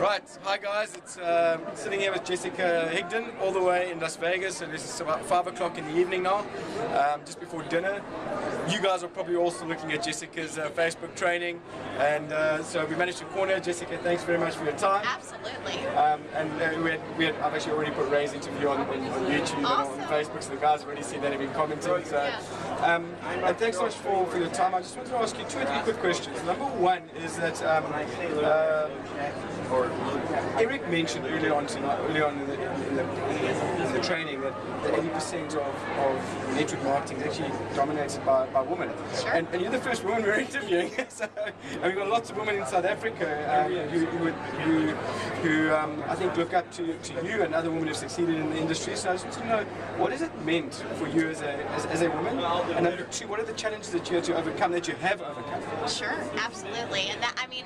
Right, hi guys, it's sitting here with Jessica Higdon all the way in Las Vegas, and this is about 5 o'clock in the evening now, just before dinner. You guys are probably also looking at Jessica's Facebook training, and so we managed to corner. Jessica, thanks very much for your time. Absolutely. I've actually already put Ray's interview on YouTube awesome. and on Facebook, so the guys have already seen that and been commenting. So, and thanks so much for your time. I just wanted to ask you 2 or 3 quick questions. Number one is that Eric mentioned early on in the training that 80% of network marketing is actually dominated by women. Sure. And you're the first woman we're interviewing. So, and we've got lots of women in South Africa who I think look up to you and other women who have succeeded in the industry. So I just want to know, what has it meant for you as a woman? And number 2, what are the challenges that you had to overcome, that you have overcome? Sure, absolutely. And that, I mean,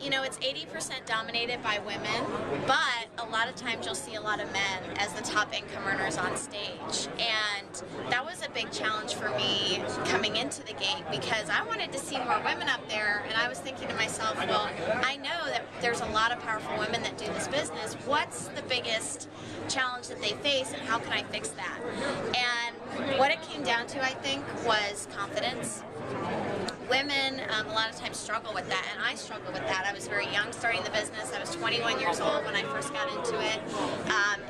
you know, it's 80% dominated by women, but a lot of times you'll see a lot of men as the top income earners on stage. And that was a big challenge for me coming into the game, because I wanted to see more women up there, and I was thinking to myself, well, I know that there's a lot of powerful women that do this business. What's the biggest challenge that they face, and how can I fix that? And what it came down to, I think, was confidence. Women a lot of times struggle with that, and I struggle with that. I was very young starting the business. I was 21 years old when I first got into it,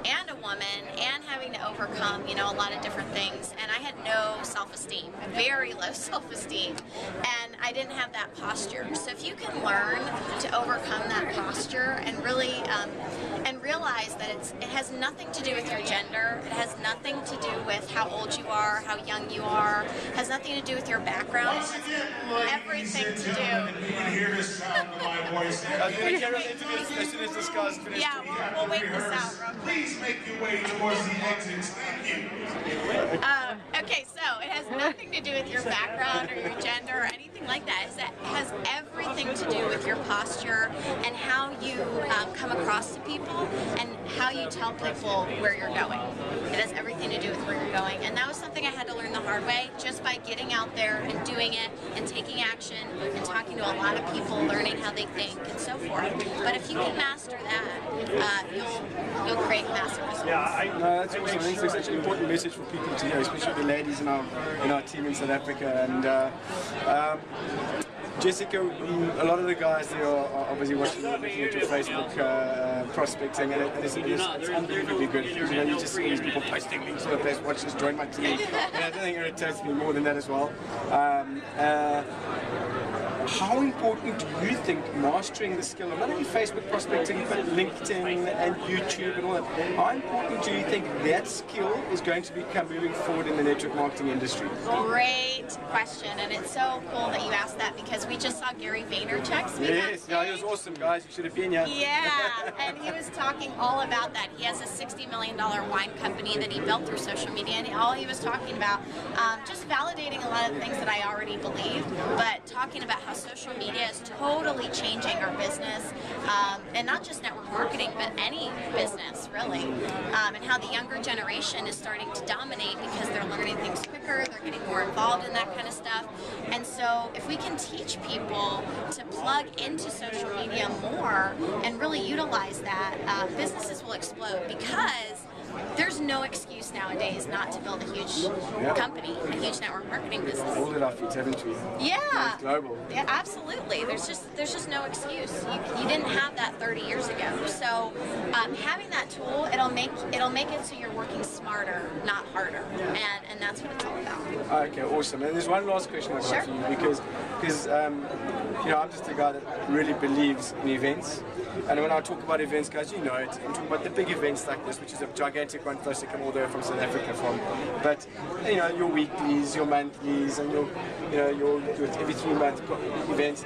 and a woman, and having to overcome, you know, a lot of different things. And I had no self-esteem, very low self-esteem, and I didn't have that posture. So if you can learn to overcome that posture and really and realize that it has nothing to do with your gender, it has nothing to do with how old you are, how young you are, it has nothing to do with your background. It has everything to do. You can hear the sound of my voice. I'm going to carry on interviews as soon as this guy's finished. Yeah, we'll wait this out real quick. Please make your way towards the exits. Thank you. Okay, so it has nothing to do with your background or your gender or anything like that. It has everything to do with your posture and how you come across to people and how you tell people where you're going. It has everything to do with where you're going, and that was something I had to learn the hard way, just by getting out there and doing it and taking action and talking to a lot of people, learning how they think and so forth. But if you can master that, you'll create massive results. No, that's awesome. I think it's such an important message for people to hear, especially the ladies in our team in South Africa. And Jessica, a lot of the guys there are obviously watching at your Facebook prospecting, and it's unbelievably good. You know, you just see these people posting links to the place, watch this, join my team. And I don't think it irritates me more than that as well. How important do you think mastering the skill of not only Facebook prospecting, but LinkedIn and YouTube and all that, how important do you think that skill is going to become moving forward in the network marketing industry? Great question, and it's so cool that you asked that, because we just saw Gary Vaynerchuk speak. Yes, yeah, he was awesome, guys. You should have been here. Yeah, and he was talking all about that. He has a $60 million wine company that he built through social media, and all he was talking about, just validating a lot of things that I already believed, but talking about how social media is totally changing our business, and not just network marketing, but any business, really, and how the younger generation is starting to dominate because they're learning things quicker, they're getting more involved in that kind of stuff. And so if we can teach people to plug into social media more and really utilize that, businesses will explode, because there's no excuse nowadays not to build a huge company, a huge network marketing business. All at our feet, haven't we? Yeah. It's global. Yeah, absolutely. There's just no excuse. You didn't have that 30 years ago. So having that tool, it'll make it so you're working smarter, not harder, and that's what it's all about. Okay, awesome. And there's one last question I've got for you, because you know, I'm just a guy that really believes in events. And when I talk about events, guys, you know it. I'm talking about the big events like this, which is a gigantic one for us to come all the way from South Africa from. But you know, your weeklies, your monthlies, and your every 3-month events.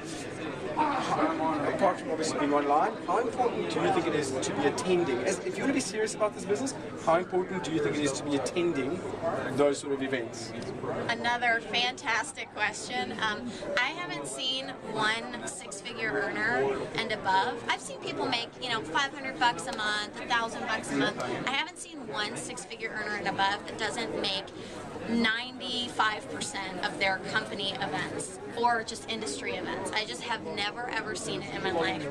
Apart from obviously being online, how important do you think it is to be attending? If you want to be serious about this business, how important do you think it is to be attending those sort of events? Another fantastic question. I haven't seen one 6-figure earner and above. I've seen people make, you know, $500 a month, $1,000 a month. I haven't seen one 6-figure earner and above that doesn't make 95% of their company events or just industry events. I just have never never ever seen it in my life.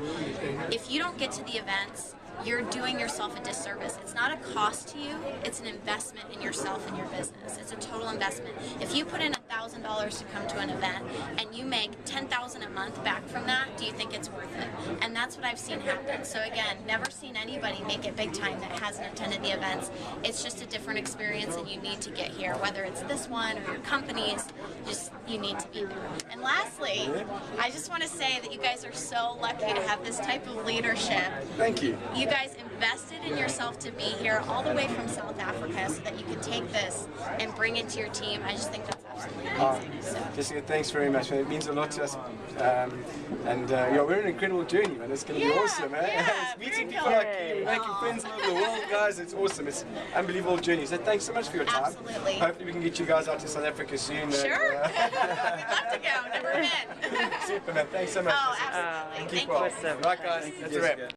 If you don't get to the events, you're doing yourself a disservice. It's not a cost to you, it's an investment in yourself and your business. It's a total investment. If you put in $1,000 to come to an event and you make $10,000 a month back from that, do you think it's worth it? And that's what I've seen happen. So again, never seen anybody make it big time that hasn't attended the events. It's just a different experience and you need to get here, whether it's this one or your company's, just you need to be there. And lastly, I just want to say that you guys are so lucky to have this type of leadership. Thank you. You guys invested in yourself to be here all the way from South Africa so that you can take this and bring it to your team. I just think that's absolutely amazing. So. Jessica, thanks very much, man. It means a lot to us. Yeah, we're on an incredible journey, man. It's going to be awesome, man. It's meeting people like you, making friends all over the world, guys. It's awesome. It's an unbelievable journey. So thanks so much for your time. Absolutely. Hopefully we can get you guys out to South Africa soon. Sure. We'd love to go. Never been. Super, man. Thanks so much. Oh, absolutely. Keep Thank well. you. Right, guys. That's a wrap.